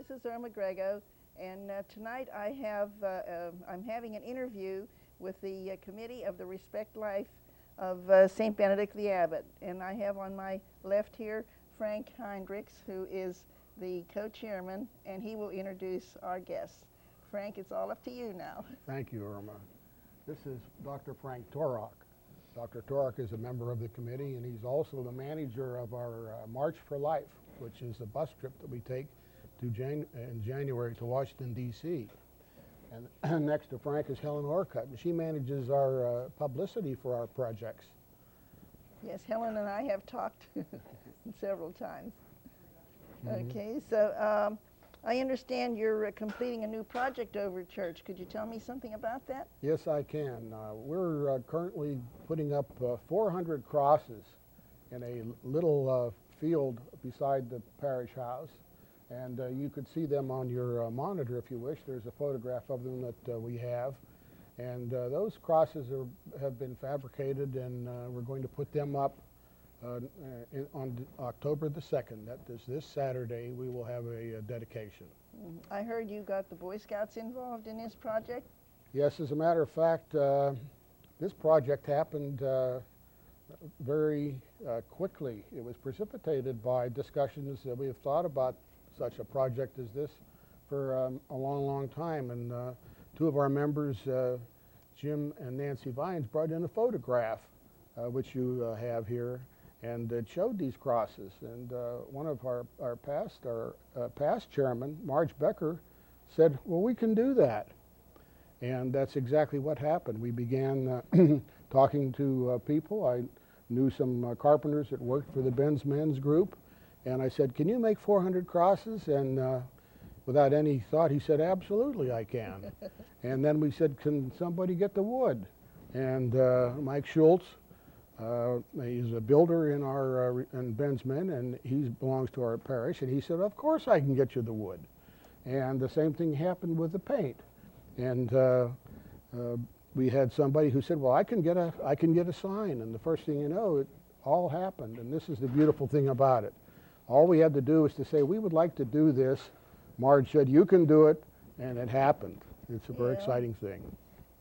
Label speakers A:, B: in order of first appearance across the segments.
A: This is Erma Grego, and tonight I'm having an interview with the committee of the Respect Life of St. Benedict the Abbot. And I have on my left here Frank Heinrichs, who is the co-chairman, and he will introduce our guests. Frank, it's all up to you now.
B: Thank you, Irma. This is Dr. Frank Torok. Dr. Torok is a member of the committee, and he's also the manager of our March for Life, which is a bus trip that we take to in January to Washington, D.C. And next to Frank is Helen Orcutt, and she manages our publicity for our projects.
A: Yes, Helen and I have talked several times. Okay, so I understand you're completing a new project over at church. Could you tell me something about that?
B: Yes, I can. We're currently putting up 400 crosses in a little field beside the parish house. And you could see them on your monitor if you wish. There's a photograph of them that we have. And those crosses have been fabricated, and we're going to put them up on October the 2nd. That is this Saturday. We will have a dedication.
A: I heard you got the Boy Scouts involved in this project?
B: Yes, as a matter of fact, this project happened very quickly. It was precipitated by discussions that we have thought about such a project as this for a long, long time. And two of our members, Jim and Nancy Vines, brought in a photograph, which you have here, and it showed these crosses. And one of our past chairman, Marge Becker, said, well, we can do that. And that's exactly what happened. We began talking to people. I knew some carpenters that worked for the Ben's Men's group. And I said, can you make 400 crosses? And without any thought, he said, absolutely, I can. And then we said, can somebody get the wood? And Mike Schultz, he's a builder in Ben's Men, and he belongs to our parish. And he said, of course I can get you the wood. And the same thing happened with the paint. And we had somebody who said, well, I can get a sign. And the first thing you know, it all happened. And this is the beautiful thing about it. All we had to do was to say, we would like to do this. Marge said, you can do it, and it happened. It's a very exciting thing.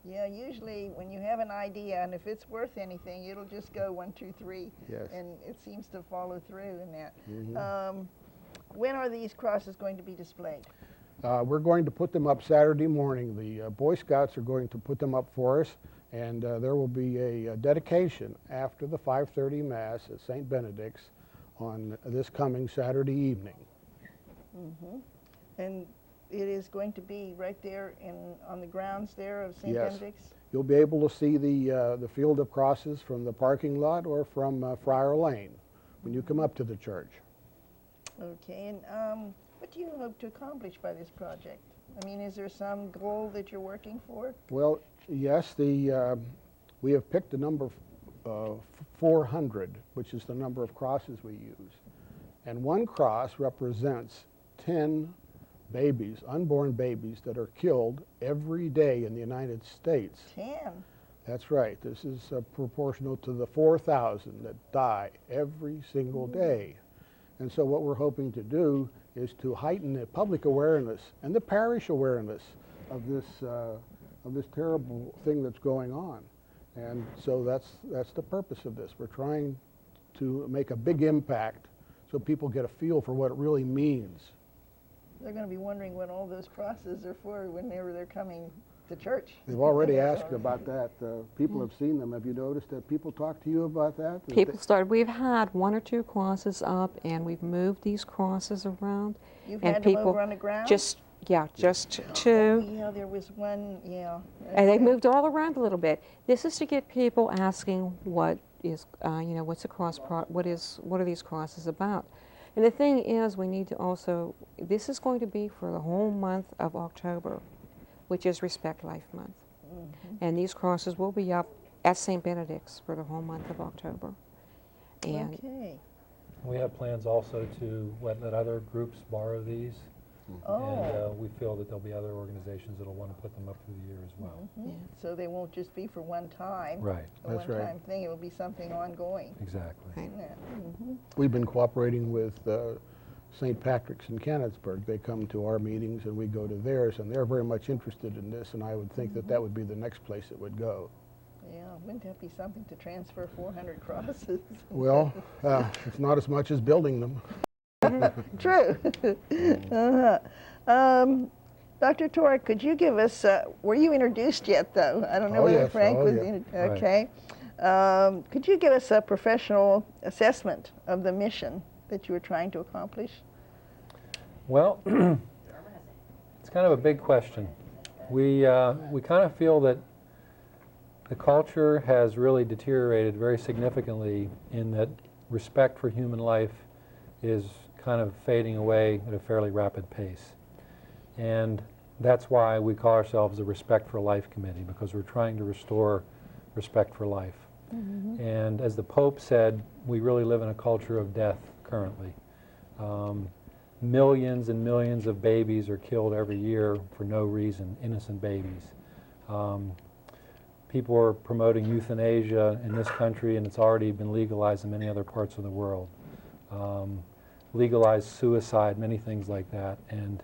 A: Yeah, usually when you have an idea, and if it's worth anything, it'll just go 1, 2, 3.
B: Yes.
A: And it seems to follow through in that. When are these crosses going to be displayed?
B: We're going to put them up Saturday morning. The Boy Scouts are going to put them up for us, and there will be a dedication after the 5:30 Mass at St. Benedict's on this coming Saturday evening.
A: And it is going to be right there on the grounds there of St. Benedict's?
B: You'll be able to see the field of crosses from the parking lot or from Friar Lane when you come up to the church. Okay,
A: and what do you hope to accomplish by this project? I mean, is there some goal that you're working for?
B: Well, yes, we have picked a number 400, which is the number of crosses we use. And one cross represents 10 babies, unborn babies, that are killed every day in the United States.
A: 10?
B: That's right. This is proportional to the 4,000 that die every single day. And so what we're hoping to do is to heighten the public awareness and the parish awareness of this terrible thing that's going on. And so that's the purpose of this. We're trying to make a big impact so people get a feel for what it really means.
A: They're going to be wondering what all those crosses are for whenever they're coming to church.
B: They've already asked about that. People have seen them. Have you noticed that people talk to you about that?
C: We've had 1 or 2 crosses up, and we've moved these crosses around.
A: You've
C: and
A: had
C: people
A: them over on the ground?
C: Just 2.
A: Oh, yeah, there was one, yeah.
C: And they moved all around a little bit. This is to get people asking what is, what's a cross, what are these crosses about? And the thing is, we need to also, this is going to be for the whole month of October, which is Respect Life Month. And these crosses will be up at St. Benedict's for the whole month of October. And
D: we have plans also to let other groups borrow these. And we feel that there'll be other organizations that'll want to put them up through the year as well.
A: So they won't just be for one time.
D: Right.
A: A one-time thing. It'll be something ongoing.
D: Exactly.
A: Yeah.
B: We've been cooperating with St. Patrick's in Canonsburg. They come to our meetings and we go to theirs, and they're very much interested in this, and I would think that that would be the next place it would go.
A: Yeah, wouldn't that be something to transfer 400 crosses?
B: Well, it's not as much as building them.
A: True. Dr. Torok, could you give us, were you introduced yet though? I don't know whether
B: yes.
A: Frank was,
B: Yeah.
A: Okay. Could you give us a professional assessment of the mission that you were trying to accomplish?
D: Well, it's kind of a big question. We kind of feel that the culture has really deteriorated very significantly in that respect for human life is kind of fading away at a fairly rapid pace. And that's why we call ourselves the Respect for Life Committee, because we're trying to restore respect for life.
A: Mm-hmm.
D: And as the Pope said, we really live in a culture of death currently. Millions and millions of babies are killed every year for no reason, innocent babies. People are promoting euthanasia in this country, and it's already been legalized in many other parts of the world. Legalized suicide, many things like that. And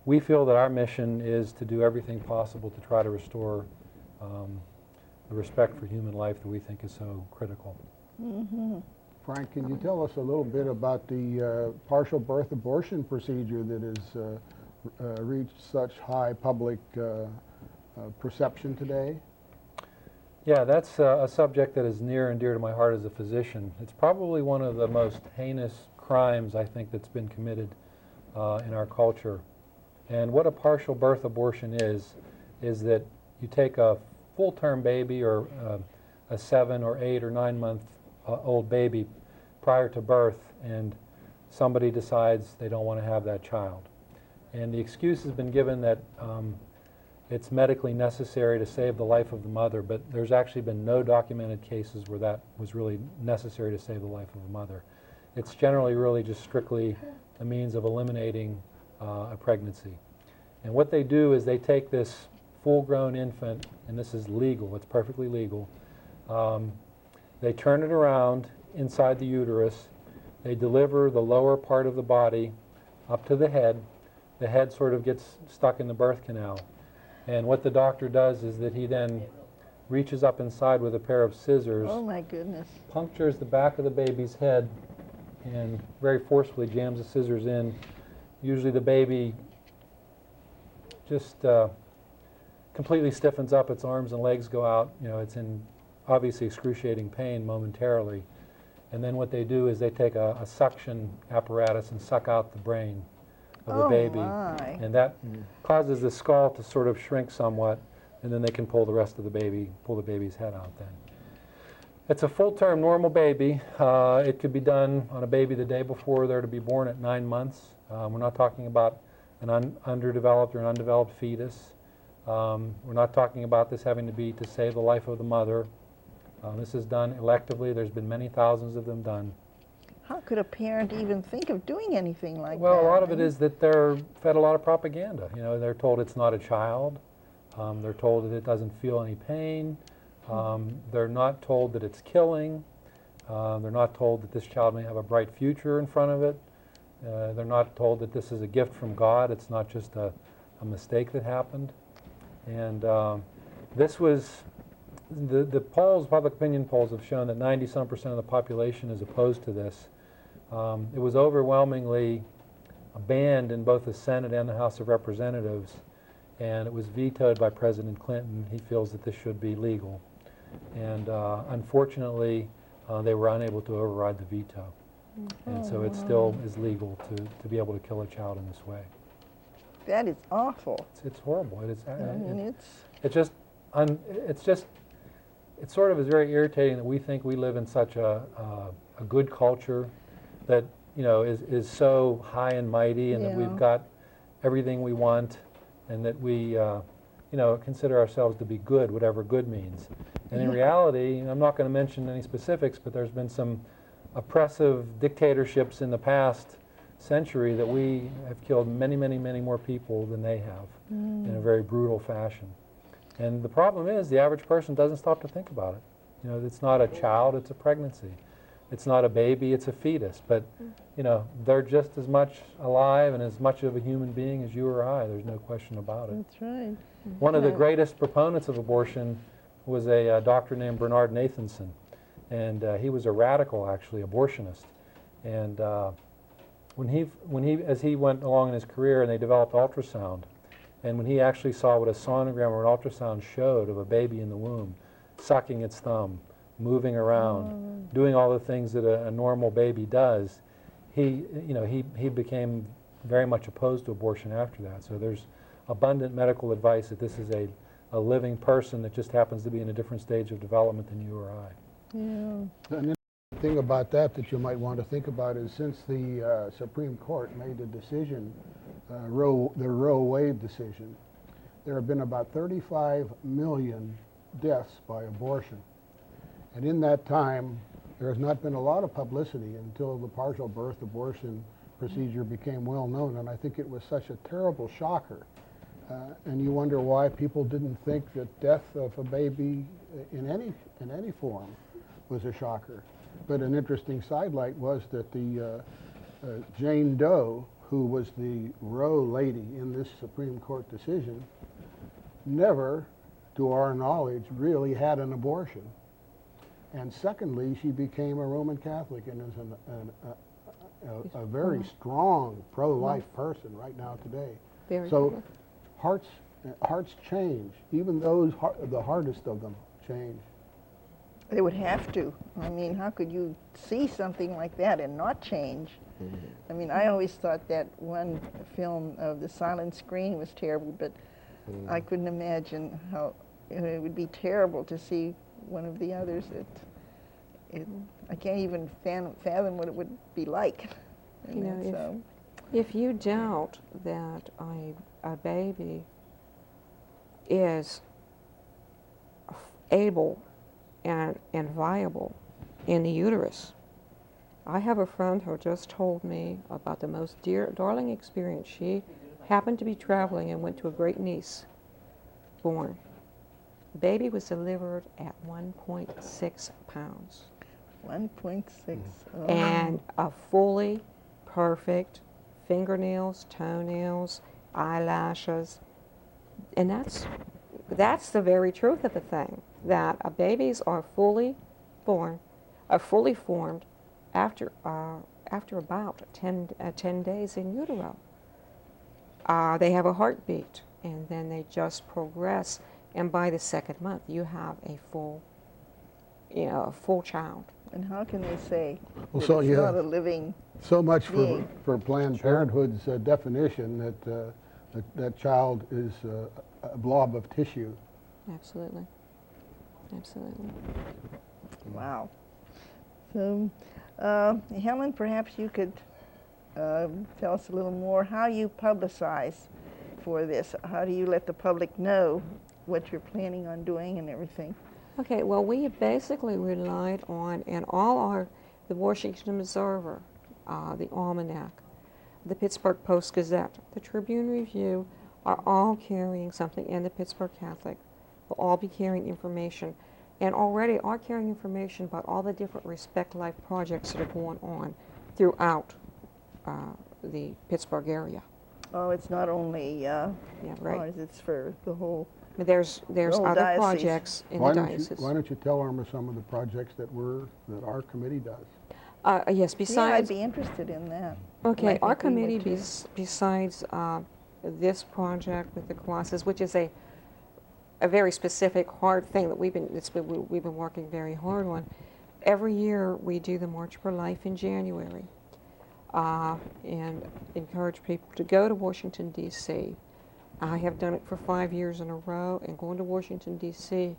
D: we feel that our mission is to do everything possible to try to restore the respect for human life that we think is so critical.
A: Mm-hmm.
B: Frank, can you tell us a little bit about the partial birth abortion procedure that has reached such high public perception today?
D: Yeah, that's a subject that is near and dear to my heart as a physician. It's probably one of the most heinous crimes, I think, that's been committed in our culture. And what a partial birth abortion is that you take a full-term baby or a 7 or 8 or 9 month old baby prior to birth, and somebody decides they don't want to have that child. And the excuse has been given that it's medically necessary to save the life of the mother, but there's actually been no documented cases where that was really necessary to save the life of a mother. It's generally really just strictly a means of eliminating a pregnancy. And what they do is they take this full-grown infant, and this is legal, it's perfectly legal. They turn it around inside the uterus. They deliver the lower part of the body up to the head. The head sort of gets stuck in the birth canal. And what the doctor does is that he then reaches up inside with a pair of scissors,
A: Oh my goodness.
D: punctures the back of the baby's head, and very forcefully jams the scissors in. Usually the baby just completely stiffens up, its arms and legs go out. You know, it's in obviously excruciating pain momentarily. And then what they do is they take a suction apparatus and suck out the brain of the baby.
A: My.
D: And that causes the skull to sort of shrink somewhat, and then they can pull the rest of the baby's head out then. It's a full-term normal baby. It could be done on a baby the day before they're to be born at 9 months. We're not talking about an underdeveloped or an undeveloped fetus. We're not talking about this having to be to save the life of the mother. This is done electively. There's been many thousands of them done.
A: How could a parent even think of doing anything like that?
D: Well, a lot of it is that they're fed a lot of propaganda. You know, they're told it's not a child. They're told that it doesn't feel any pain. They're not told that it's killing. They're not told that this child may have a bright future in front of it. They're not told that this is a gift from God. It's not just a mistake that happened. And this was, the polls, public opinion polls have shown that 90-some% of the population is opposed to this. It was overwhelmingly banned in both the Senate and the House of Representatives, and it was vetoed by President Clinton. He feels that this should be legal. And unfortunately, they were unable to override the veto. And so it still is legal to be able to kill a child in this way.
A: That is awful.
D: It's horrible.
A: I mean,
D: It sort of is very irritating that we think we live in such a good culture that, you know, is so high and mighty, and that we've got everything we want, and that we, you know, consider ourselves to be good, whatever good means. And in reality, I'm not going to mention any specifics, but there's been some oppressive dictatorships in the past century that we have killed many, many, many more people than they have in a very brutal fashion. And the problem is the average person doesn't stop to think about it. You know, it's not a child, it's a pregnancy. It's not a baby, it's a fetus. But, you know, they're just as much alive and as much of a human being as you or I. There's no question about it.
A: That's right.
D: One of the greatest proponents of abortion was a doctor named Bernard Nathanson. And he was a radical, actually, abortionist. And as he went along in his career, and they developed ultrasound, and when he actually saw what a sonogram or an ultrasound showed of a baby in the womb, sucking its thumb, moving around, doing all the things that a normal baby does, he became very much opposed to abortion after that. So there's abundant medical advice that this is a living person that just happens to be in a different stage of development than you or I.
A: Yeah.
B: An interesting thing about that you might want to think about is since the Supreme Court made the decision, the Roe Wade decision, there have been about 35 million deaths by abortion. And in that time, there has not been a lot of publicity until the partial birth abortion procedure became well known. And I think it was such a terrible shocker. And you wonder why people didn't think that death of a baby in any form was a shocker. But an interesting sidelight was that the Jane Doe, who was the Roe lady in this Supreme Court decision, never, to our knowledge, really had an abortion. And secondly, she became a Roman Catholic and is a very strong pro-life person right now today.
C: Very
B: so
C: good.
B: hearts change. Even those, the hardest of them, change.
A: They would have to. I mean, how could you see something like that and not change? I mean, I always thought that one film of The Silent Screen was terrible, but I couldn't imagine how it would be terrible to see one of the others. I can't even fathom what it would be like.
C: You know, if you doubt that a baby is able and viable in the uterus. I have a friend who just told me about the most darling experience. She happened to be traveling and went to a great niece born. The baby was delivered at 1.6 pounds.
A: 1.6. Oh.
C: And a fully perfect fingernails, toenails, eyelashes. And that's the very truth of the thing, that babies are fully born, are fully formed after about 10 days in utero. They have a heartbeat, and then they just progress, and by the second month you have a full child.
A: And how can they say that
B: So,
A: it's
B: yeah,
A: not a living
B: so much
A: being?
B: for Planned Parenthood's definition that that child is a blob of tissue.
C: Absolutely. Absolutely.
A: Wow. So, Helen, perhaps you could tell us a little more how you publicize for this. How do you let the public know what you're planning on doing and everything?
C: Okay, well, we basically relied on, and the Washington Observer, the Almanac, the Pittsburgh Post-Gazette, the Tribune Review are all carrying something, and the Pittsburgh Catholic will all be carrying information, and already are carrying information about all the different Respect Life projects that are going on throughout the Pittsburgh area.
A: Oh, it's not only
C: right.
A: ours, it's for the whole.
C: There's
A: whole
C: other
A: diocese.
C: projects in the diocese.
B: Why don't you tell Erma some of the projects that our committee does?
C: Yes,
A: Yeah, I'd
C: besides.
A: be interested in that.
C: Okay,
A: Like
C: our
A: if we went
C: committee,
A: to-
C: besides this project with the crosses, which is a very specific, hard thing that we've been working very hard on. Every year we do the March for Life in January, and encourage people to go to Washington, D.C. I have done it for 5 years in a row, and going to Washington, D.C.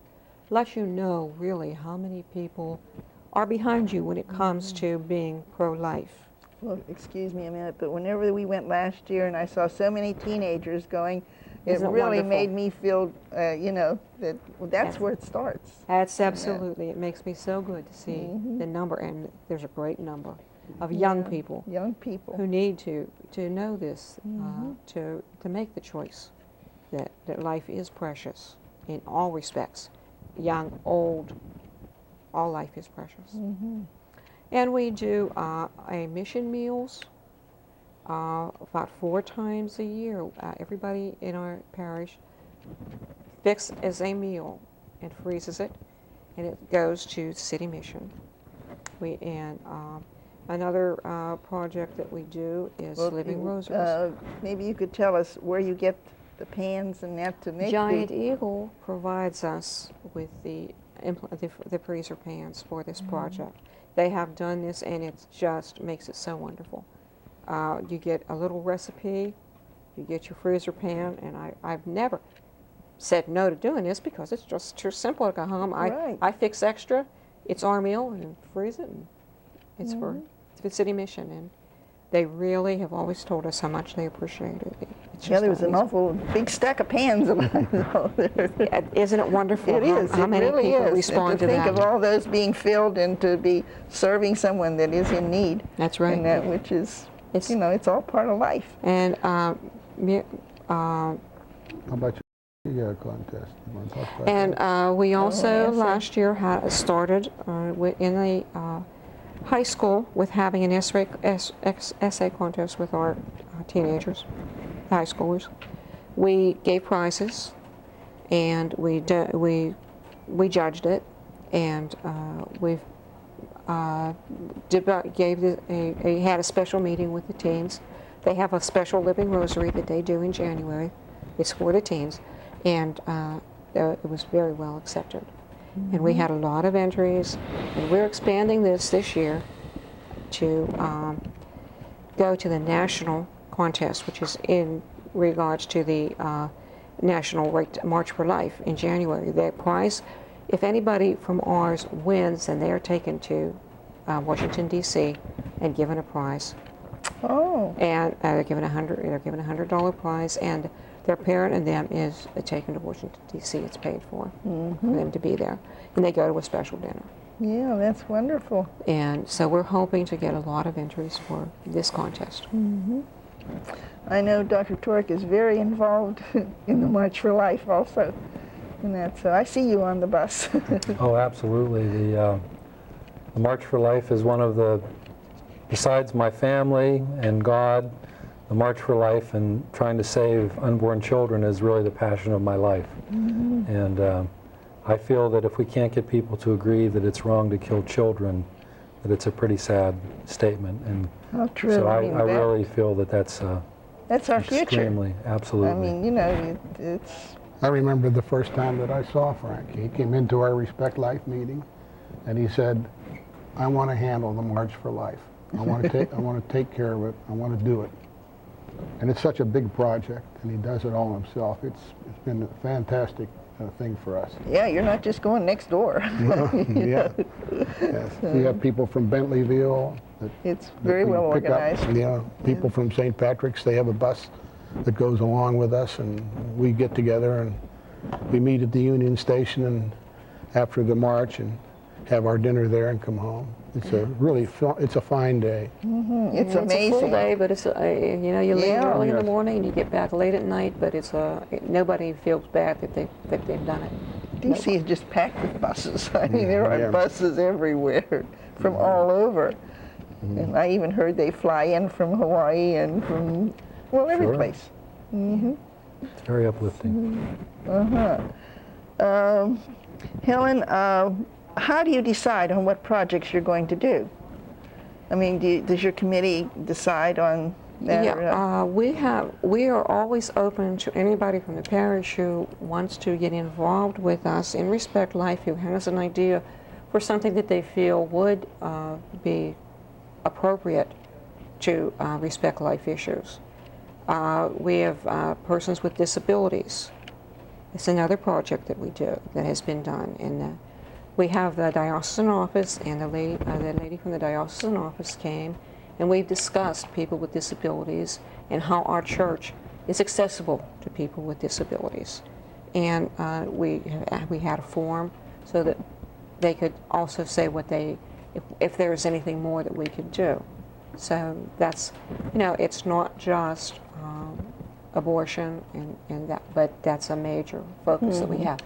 C: lets you know really how many people are behind you when it comes to being pro-life.
A: Well, excuse me a minute, but whenever we went last year and I saw so many teenagers going, it
C: Isn't it
A: really
C: wonderful?
A: made me feel, that that's
C: Yes.
A: where it starts.
C: That's absolutely, it makes me so good to see the number, and there's a great number of young people
A: Young people.
C: who need to know this, to make the choice that life is precious in all respects, young, old, all life is precious. And we do a mission meals about 4 times a year. Everybody in our parish fixes a meal and freezes it, and it goes to city mission. Another project that we do is living rosaries.
A: Maybe you could tell us where you get the pans and that to make
C: Giant Eagle provides us with the freezer pans for this project. They have done this, and it just makes it so wonderful. You get a little recipe, you get your freezer pan, and I've never said no to doing this because it's just too simple to go home. I fix extra, it's our meal, and freeze it, and it's for city mission. And they really have always told us how much they appreciate it.
A: Yeah, there was an awful big stack of pans.
C: Isn't it wonderful?
A: It is.
C: How many
A: really
C: people
A: is.
C: respond to
A: think
C: that?
A: of all those being filled and to be serving someone that is in need.
C: That's right.
A: And that, which is, you know, it's all part of life.
C: And
B: how about your contest? You want to talk about
C: and we also last year started in the high school with having an essay contest with our teenagers, high schoolers. We gave prizes, and we judged it, and we had a special meeting with the teens. They have a special living rosary that they do in January. It's for the teens, and it was very well accepted. And we had a lot of entries, and we're expanding this year to go to the national contest, which is in regards to the National March for Life in January. The prize, if anybody from ours wins, then they are taken to Washington, D.C. and given a prize.
A: Oh.
C: And they're given $100 prize, and their parent and them is taken to Washington, D.C. It's paid for them to be there. And they go to a special dinner.
A: Yeah, that's wonderful.
C: And so we're hoping to get a lot of entries for this contest.
A: I know Dr. Torok is very involved in the March for Life also. And that, so I see you on the bus.
D: Oh, absolutely. The March for Life is one of the, besides my family and God, the March for Life and trying to save unborn children is really the passion of my life. And I feel that if we can't get people to agree that it's wrong to kill children, that it's a pretty sad statement. And
A: How true.
D: so I really feel that that's
A: our future.
D: Extremely, absolutely.
A: I mean, you know, it's...
B: I remember the first time that I saw Frank. He came into our Respect Life meeting, and he said, I want to handle the March for Life. I want to take care of it. I want to do it. And it's such a big project, and he does it all himself. It's been a fantastic thing for us.
A: Yeah, you're not just going next door.
B: Yeah. Yes. We have people from Bentleyville.
A: It's very well organized.
B: People from St. Patrick's, they have a bus that goes along with us, and we get together and we meet at the Union Station and after the march and have our dinner there and come home. It's a really it's a fine day.
A: It's amazing.
C: It's a full day, but it's you know, you leave early in the morning and you get back late at night. But it's nobody feels bad that they've done it.
A: DC is just packed with buses. I mean, there are buses everywhere from all over. And I even heard they fly in from Hawaii and from every place.
D: It's very uplifting.
A: Helen, how do you decide on what projects you're going to do? I mean, does your committee decide on that?
C: Yeah, we are always open to anybody from the parish who wants to get involved with us in Respect Life, who has an idea for something that they feel would be appropriate to Respect Life issues. We have persons with disabilities. It's another project that we do that has been done. And we have the diocesan office, and the lady from the diocesan office came, and we've discussed people with disabilities and how our church is accessible to people with disabilities. And we had a forum so that they could also say what if there was anything more that we could do. So that's, you know, it's not just abortion and that, but that's a major focus that we have.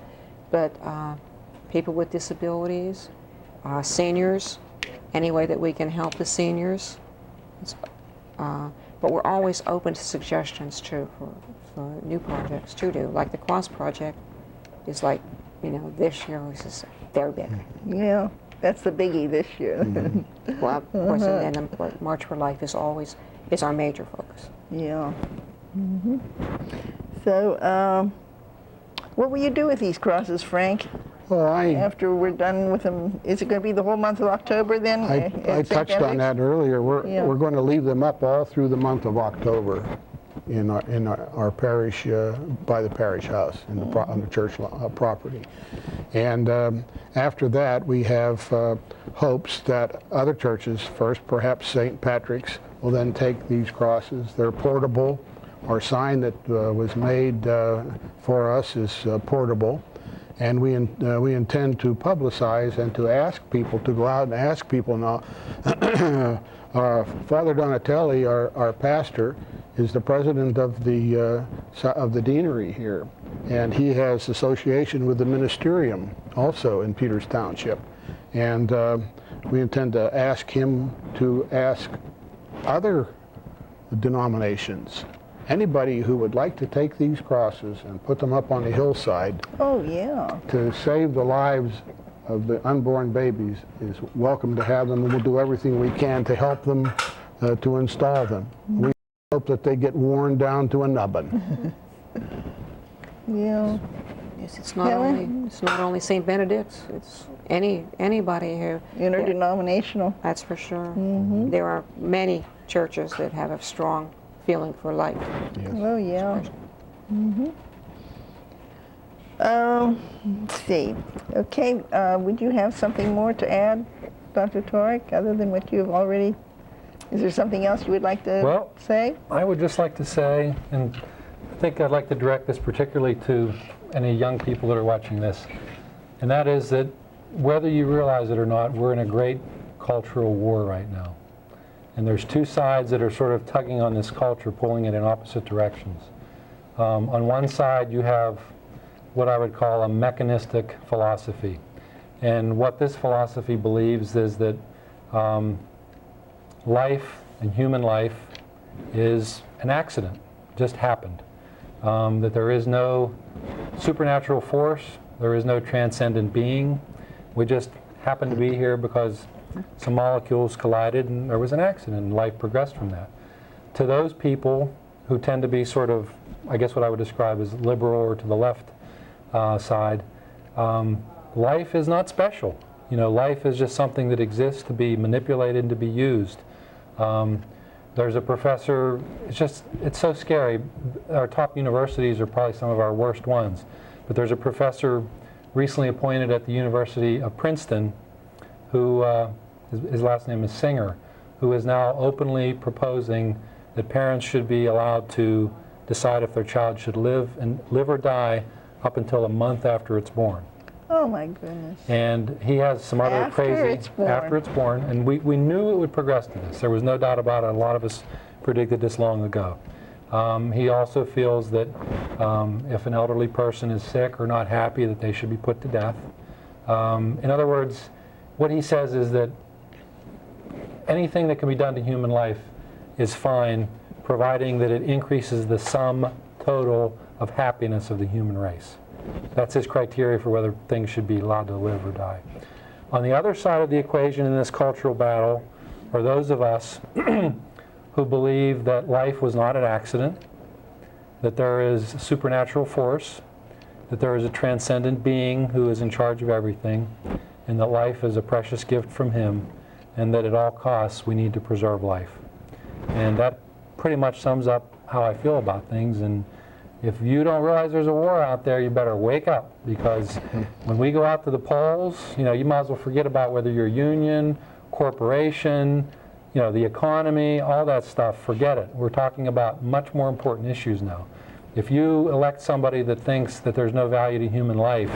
C: But people with disabilities, seniors, any way that we can help the seniors. But we're always open to suggestions too for new projects to do. Like the Cross Project is like, you know, this year was just very big.
A: Yeah, that's the biggie this year.
C: Well, of course, and then March for Life is always our major focus.
A: Yeah. So, what will you do with these crosses, Frank?
B: Well,
A: After we're done with them, is it going to be the whole month of October then?
B: I touched on that earlier. We're going to leave them up all through the month of October in our parish, by the parish house, on the church property. And after that, we have hopes that other churches, first perhaps St. Patrick's, will then take these crosses. They're portable. Our sign that was made for us is portable. And we intend to publicize and to ask people, to go out and ask people now. Father Donatelli, our pastor, is the president of the deanery here, and he has association with the ministerium also in Peters Township. And we intend to ask him to ask other denominations, anybody who would like to take these crosses and put them up on the hillside.
A: Oh, yeah.
B: To save the lives of the unborn babies is welcome to have them, and we'll do everything we can to help them to install them. We hope that they get worn down to a nubbin.
A: Yeah.
C: Yes, it's not only St. Benedict's, it's anybody who
A: Interdenominational.
C: That's for sure. There are many churches that have a strong feeling for life.
B: Yes.
A: Oh, yeah. Let's see. Okay, would you have something more to add, Dr. Torok, other than what you've already? Is there something else you would like to say?
D: I would just like to say, and I think I'd like to direct this particularly to any young people that are watching this, and that is that whether you realize it or not, we're in a great cultural war right now. And there's two sides that are sort of tugging on this culture, pulling it in opposite directions. On one side, you have what I would call a mechanistic philosophy. And what this philosophy believes is that life and human life is an accident, just happened. That there is no supernatural force, there is no transcendent being. We just happen to be here because some molecules collided and there was an accident and life progressed from that. To those people who tend to be sort of, I guess what I would describe as liberal or to the left side, life is not special. You know, life is just something that exists to be manipulated and to be used. There's a professor, it's so scary. Our top universities are probably some of our worst ones. But there's a professor recently appointed at the University of Princeton who, his last name is Singer, who is now openly proposing that parents should be allowed to decide if their child should live or die up until a month after it's born.
A: Oh my goodness.
D: And he has some other crazy, after it's born, and we knew it would progress to this. There was no doubt about it. A lot of us predicted this long ago. He also feels that if an elderly person is sick or not happy, that they should be put to death. In other words, what he says is that anything that can be done to human life is fine, providing that it increases the sum total of happiness of the human race. That's his criteria for whether things should be allowed to live or die. On the other side of the equation in this cultural battle are those of us who believe that life was not an accident, that there is a supernatural force, that there is a transcendent being who is in charge of everything, and that life is a precious gift from him, and that at all costs we need to preserve life. And that pretty much sums up how I feel about things. And if you don't realize there's a war out there, you better wake up, because when we go out to the polls, you know, you might as well forget about whether you're a union, corporation, you know, the economy, all that stuff. Forget it. We're talking about much more important issues now. If you elect somebody that thinks that there's no value to human life,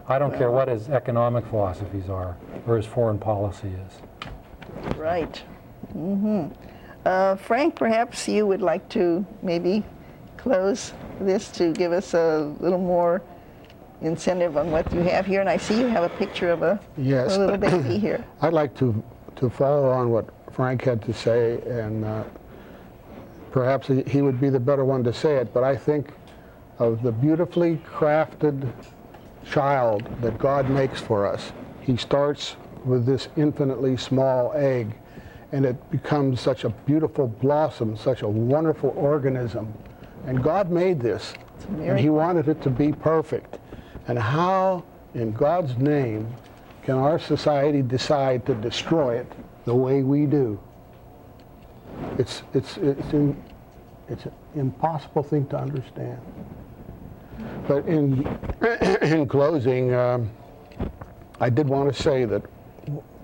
D: I don't care what his economic philosophies are or his foreign policy is.
A: Right. Frank, perhaps you would like to maybe close this to give us a little more incentive on what you have here. And I see you have a picture of a little baby here.
B: I'd like to to follow on what Frank had to say, and perhaps he would be the better one to say it, but I think of the beautifully crafted child that God makes for us. He starts with this infinitely small egg, and it becomes such a beautiful blossom, such a wonderful organism. And God made this, and He wanted it to be perfect. And how, in God's name, can our society decide to destroy it the way we do? It's an impossible thing to understand. But in closing, I did want to say that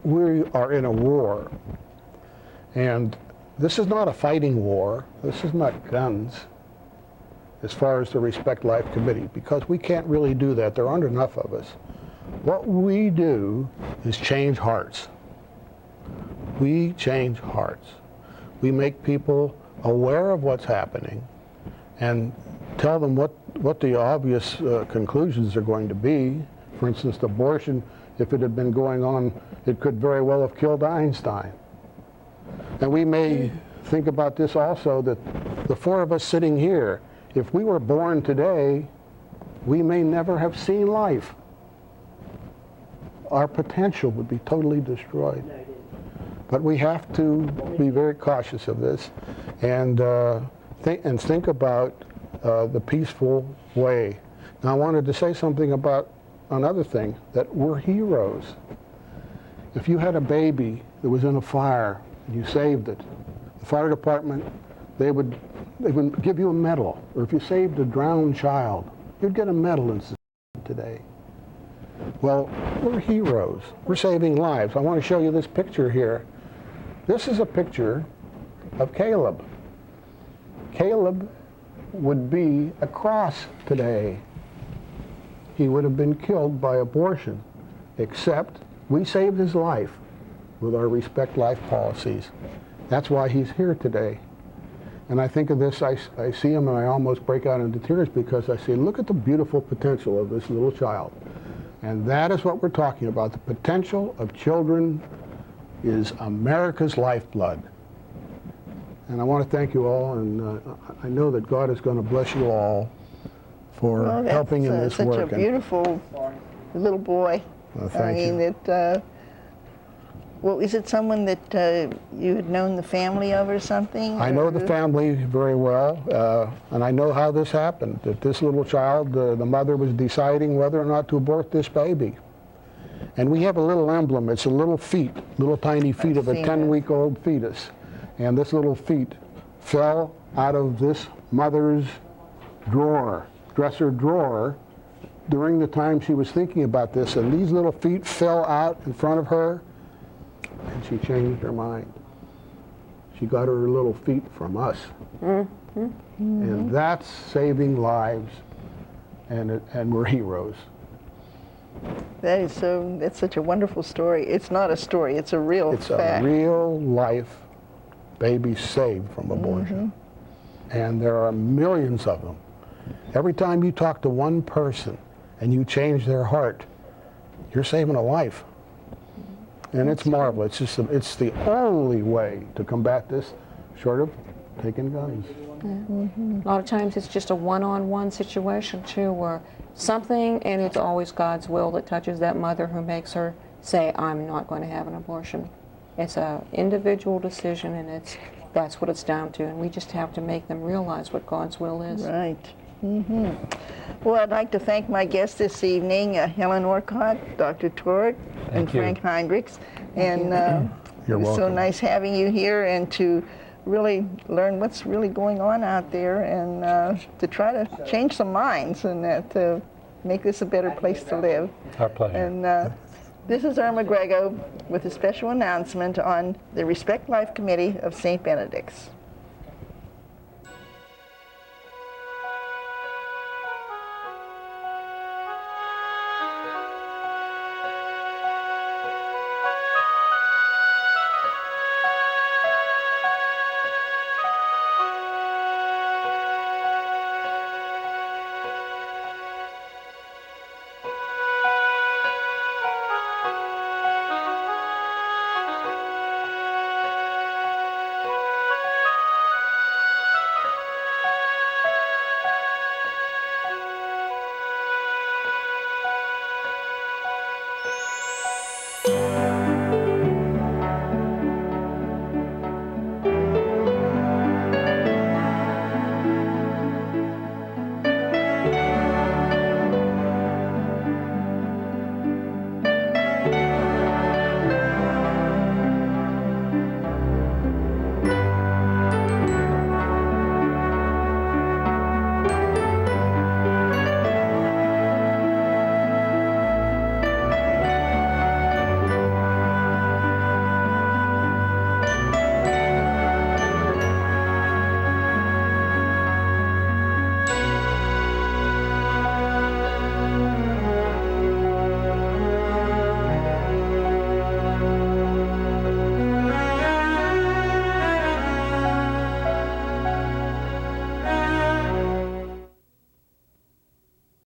B: we are in a war. And this is not a fighting war. This is not guns, as far as the Respect Life Committee, because we can't really do that. There aren't enough of us. What we do is change hearts. We change hearts. We make people aware of what's happening and tell them what the obvious conclusions are going to be. For instance, abortion, if it had been going on, it could very well have killed Einstein. And we may think about this also, that the four of us sitting here, if we were born today, we may never have seen life. Our potential would be totally destroyed. But we have to be very cautious of this and think about the peaceful way. Now, I wanted to say something about another thing, that we're heroes. If you had a baby that was in a fire and you saved it, the fire department, they would give you a medal. Or if you saved a drowned child, you'd get a medal in society today. Well, we're heroes. We're saving lives. I want to show you this picture here. This is a picture of Caleb. Caleb would be a cross today. He would have been killed by abortion, except we saved his life with our Respect Life policies. That's why he's here today. And I think of this, I see him and I almost break out into tears, because I say, look at the beautiful potential of this little child. And that is what we're talking about. The potential of children is America's lifeblood. And I want to thank you all, and I know that God is going to bless you all for helping in this work.
A: Such a beautiful little boy.
B: Thank you.
A: Well, is it someone that you had known the family of or something?
B: I know the family very well, and I know how this happened, that this little child, the mother was deciding whether or not to abort this baby. And we have a little emblem. It's a little feet, little tiny feet of a 10-week-old fetus. And this little feet fell out of this mother's dresser drawer, during the time she was thinking about this. And these little feet fell out in front of her, and she changed her mind. She got her little feet from us. Mm-hmm. And that's saving lives, and we're heroes.
A: That's such a wonderful story. It's not a story, it's a real fact.
B: It's a real life baby saved from abortion. Mm-hmm. And there are millions of them. Every time you talk to one person and you change their heart, you're saving a life. And it's marvelous. It's the only way to combat this, short of taking guns.
C: Yeah. Mm-hmm. A lot of times it's just a one-on-one situation too, where something, and it's always God's will that touches that mother who makes her say, I'm not going to have an abortion. It's an individual decision, and that's what it's down to, and we just have to make them realize what God's will is.
A: Right. Mm-hmm. Well, I'd like to thank my guests this evening, Helen Orcutt, Dr. Torok, and Frank Heinrichs. And
B: You're
A: it was
B: welcome.
A: so nice having you here and to really learn what's really going on out there, and to try to change some minds and to make this a better place to live.
D: Our pleasure.
A: And this is Erma Grego with a special announcement on the Respect Life Committee of St. Benedict's.